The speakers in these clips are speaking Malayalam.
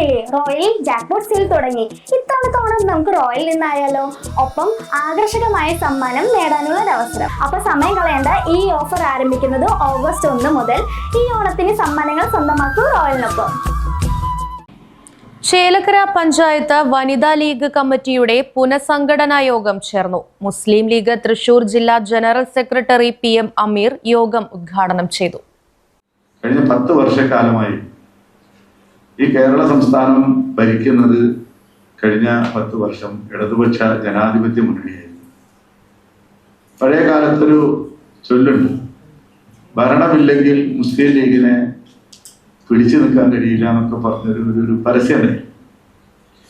അറിഞ്ഞില്ലേ, റോയൽ ജാക്ക്പോട്ട് സെയിൽ തുടങ്ങി. ഇത്തവണത്തെ ഓണം നമുക്ക് റോയൽ നിന്നായാലോ? ഒപ്പം ആകർഷകമായ സമ്മാനം നേടാനുള്ള അവസരം. അപ്പൊ സമയം കളയേണ്ട, ഈ ഓഫർ ആരംഭിക്കുന്നത് ഓഗസ്റ്റ് 1 മുതൽ. ഈ ഓണത്തിന് സമ്മാനങ്ങൾ സ്വന്തമാക്കൂ റോയലിനൊപ്പം. ചേലക്കര പഞ്ചായത്ത് വനിതാ ലീഗ് കമ്മിറ്റിയുടെ പുനഃസംഘടനാ യോഗം ചേർന്നു. മുസ്ലിം ലീഗ് തൃശൂർ ജില്ലാ ജനറൽ സെക്രട്ടറി PM അമീർ യോഗം ഉദ്ഘാടനം ചെയ്തു. കഴിഞ്ഞ 10 വർഷക്കാലമായി ഈ കേരള സംസ്ഥാനം ഭരിക്കുന്നത് കഴിഞ്ഞ 10 വർഷം ഇടതുപക്ഷ ജനാധിപത്യ മുന്നണിയായിരുന്നു. പഴയ കാലത്തൊരു ചൊല്ലുണ്ട്, ഭരണമില്ലെങ്കിൽ മുസ്ലിം ലീഗിനെ പിടിച്ചു നിൽക്കാൻ കഴിയില്ല എന്നൊക്കെ പറഞ്ഞൊരു പരസ്യമുണ്ട്.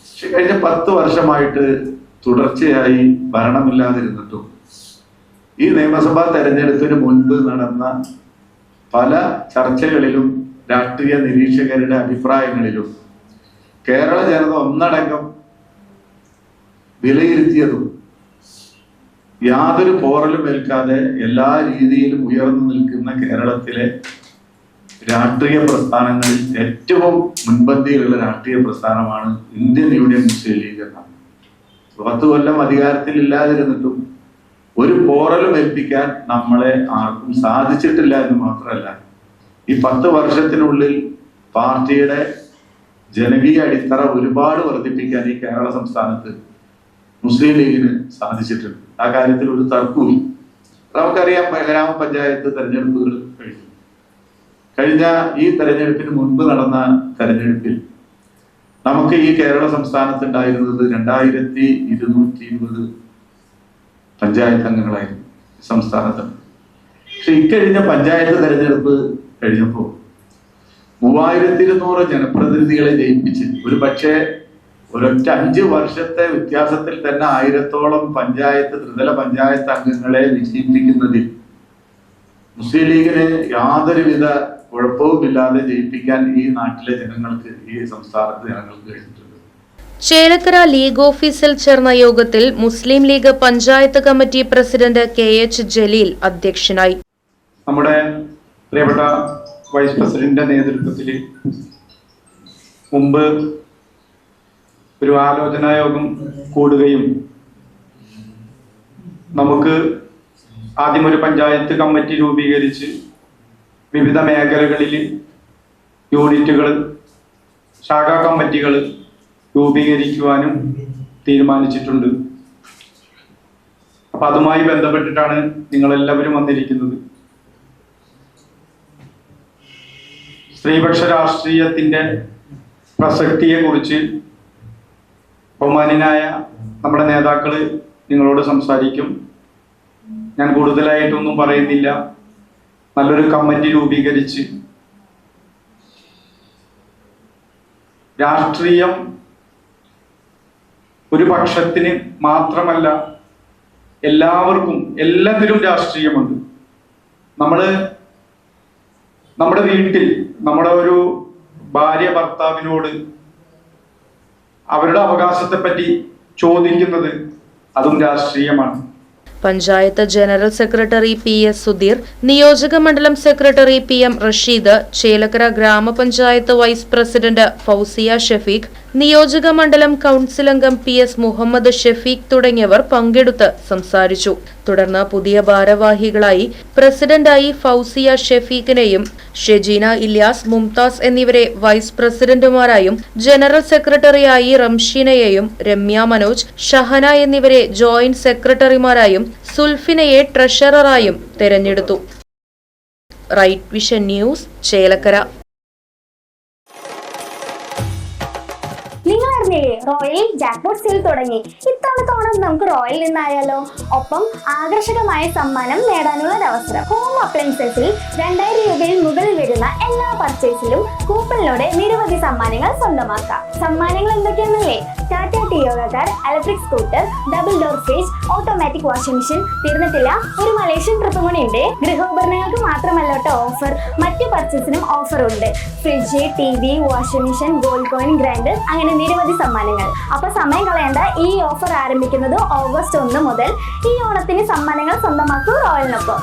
പക്ഷെ കഴിഞ്ഞ 10 വർഷമായിട്ട് തുടർച്ചയായി ഭരണമില്ലാതിരുന്നിട്ടും ഈ നിയമസഭാ തെരഞ്ഞെടുപ്പിന് മുൻപ് നടന്ന പല ചർച്ചകളിലും രാഷ്ട്രീയ നിരീക്ഷകരുടെ അഭിപ്രായങ്ങളിലും കേരള ജനത ഒന്നടങ്കം വിലയിരുത്തിയതും യാതൊരു പോറലും ഏൽക്കാതെ എല്ലാ രീതിയിലും ഉയർന്നു നിൽക്കുന്ന കേരളത്തിലെ രാഷ്ട്രീയ പ്രസ്ഥാനങ്ങളിൽ ഏറ്റവും മുൻപന്തിയിലുള്ള രാഷ്ട്രീയ പ്രസ്ഥാനമാണ് ഇന്ത്യൻ യൂണിയൻ മുസ്ലിം ലീഗ് എന്നാണ്. 10 കൊല്ലം അധികാരത്തിൽ ഇല്ലാതിരുന്നിട്ടും ഒരു പോറലും ഏൽപ്പിക്കാൻ നമ്മളെ ആർക്കും സാധിച്ചിട്ടില്ല എന്ന് മാത്രമല്ല, ഈ 10 വർഷത്തിനുള്ളിൽ പാർട്ടിയുടെ ജനകീയ അടിത്തറ ഒരുപാട് വർദ്ധിപ്പിക്കാൻ ഈ കേരള സംസ്ഥാനത്ത് മുസ്ലിം ലീഗിന് സാധിച്ചിട്ടുണ്ട്. ആ കാര്യത്തിൽ ഒരു തർക്കവും. നമുക്കറിയാം, ഗ്രാമപഞ്ചായത്ത് തെരഞ്ഞെടുപ്പുകൾ കഴിഞ്ഞ ഈ തെരഞ്ഞെടുപ്പിന് മുൻപ് നടന്ന തെരഞ്ഞെടുപ്പിൽ നമുക്ക് ഈ കേരള സംസ്ഥാനത്ത് ഉണ്ടായിരുന്നത് 2220 പഞ്ചായത്ത് അംഗങ്ങളായിരുന്നു സംസ്ഥാനത്ത്. പക്ഷെ ഇക്കഴിഞ്ഞ പഞ്ചായത്ത് തെരഞ്ഞെടുപ്പ് കഴിഞ്ഞപ്പോൾ 3200 ജനപ്രതിനിധികളെ ജയിപ്പിച്ച്, ഒരു പക്ഷേ ഒരൊറ്റ 5 വർഷത്തെ വ്യത്യാസത്തിൽ തന്നെ 1000ഓളം ത്രിതല പഞ്ചായത്ത് അംഗങ്ങളെ വിജയിപ്പിക്കുന്നതിൽ മുസ്ലിം ലീഗിന് യാതൊരുവിധ കുഴപ്പവുമില്ലാതെ ജയിപ്പിക്കാൻ ഈ നാട്ടിലെ ജനങ്ങൾക്ക്, ഈ സംസ്ഥാനത്തെ ജനങ്ങൾക്ക് കഴിഞ്ഞിട്ടുണ്ട്. ചേലക്കര ലീഗ് ഓഫീസിൽ ചേർന്ന യോഗത്തിൽ Muslim League panchayat committee president KH Jaleel അധ്യക്ഷനായി. നമ്മുടെ പ്രിയപ്പെട്ട വൈസ് പ്രസിഡന്റിന്റെ നേതൃത്വത്തിൽ മുമ്പ് ഒരു ആലോചനാ യോഗം കൂടുകയും നമുക്ക് ആദ്യം ഒരു പഞ്ചായത്ത് കമ്മിറ്റി രൂപീകരിച്ച് വിവിധ മേഖലകളിൽ യൂണിറ്റുകൾ, ശാഖാ കമ്മിറ്റികൾ രൂപീകരിക്കുവാനും തീരുമാനിച്ചിട്ടുണ്ട്. അപ്പൊ അതുമായി ബന്ധപ്പെട്ടിട്ടാണ് നിങ്ങളെല്ലാവരും വന്നിരിക്കുന്നത്. സ്ത്രീപക്ഷ രാഷ്ട്രീയത്തിന്റെ പ്രസക്തിയെ കുറിച്ച് ബഹുമാന്യനായ നമ്മുടെ നേതാക്കള് നിങ്ങളോട് സംസാരിക്കും. ഞാൻ കൂടുതലായിട്ടൊന്നും പറയുന്നില്ല. നല്ലൊരു കമ്മിറ്റി രൂപീകരിച്ച് രാഷ്ട്രീയം ഒരു പക്ഷത്തിന് മാത്രമല്ല, എല്ലാവർക്കും, എല്ലാത്തിലും രാഷ്ട്രീയമുണ്ട്. നമ്മുടെ വീട്ടിൽ നമ്മുടെ ഒരു ഭാര്യ ഭർത്താവിനോട് അവരുടെ അവകാശത്തെപ്പറ്റി ചോദിക്കുന്നത് അതും രാഷ്ട്രീയമാണ്. Panchayat general secretary PS Sudheer, നിയോജക മണ്ഡലം സെക്രട്ടറി PM റഷീദ്, ചേലക്കര ഗ്രാമപഞ്ചായത്ത് വൈസ് പ്രസിഡന്റ് ഫൗസിയ ഷഫീഖ്, നിയോജക മണ്ഡലം കൗൺസിൽ അംഗം PS മുഹമ്മദ് ഷഫീഖ് തുടങ്ങിയവർ പങ്കെടുത്ത് സംസാരിച്ചു. തുടർന്ന് പുതിയ ഭാരവാഹികളായി പ്രസിഡന്റായി ഫൗസിയ ഷഫീഖിനെയും ഷെജീന ഇല്യാസ്, മുംതാസ് എന്നിവരെ വൈസ് പ്രസിഡന്റുമാരായും ജനറൽ സെക്രട്ടറിയായി റംഷീനയെയും രമ്യ മനോജ്, ഷഹന എന്നിവരെ ജോയിന്റ് സെക്രട്ടറിമാരായും സുൽഫിനയെ ട്രഷററായും തെരഞ്ഞെടുത്തു. Right Vision News, Chelakkara. നിങ്ങൾ അറിഞ്ഞില്ലേ, റോയൽ ജാക്ക്പോട്ട് സെയിൽ തുടങ്ങി. ഇത്തവണത്തെ ഓണം നമുക്ക് റോയൽ നിന്നായാലോ? ഒപ്പം ആകർഷകമായ സമ്മാനം നേടാനുള്ള അവസരം. ഹോം അപ്ലയൻസസിൽ 2000 രൂപയിൽ മുകളിൽ വരുന്ന എല്ലാ പർച്ചേസിലും കൂപ്പണിലൂടെ നിരവധി സമ്മാനങ്ങൾ സ്വന്തമാക്കാം. സമ്മാനങ്ങൾ എന്തൊക്കെയാണെന്നല്ലേ? Tata Tiago car, electric scooter, double door fridge, automatic washing machine. തീർന്നിട്ടില്ല, ഒരു മലേഷ്യൻ ട്രിപ്പും കൂടി ഉണ്ട്. ഗൃഹോപകരണങ്ങൾക്ക് മാത്രമല്ല കേട്ടോ ഓഫർ, മറ്റു പർച്ചേസിനും ഓഫർ ഉണ്ട്. Fridge, TV, washing machine, gold coin, grinder, അങ്ങനെ നിരവധി സമ്മാനങ്ങൾ. അപ്പൊ സമയം കളയേണ്ട, ഈ ഓഫർ ആരംഭിക്കുന്നത് ഓഗസ്റ്റ് 1 മുതൽ. ഈ ഓണത്തിന് സമ്മാനങ്ങൾ സ്വന്തമാക്കൂ റോയലിനൊപ്പം.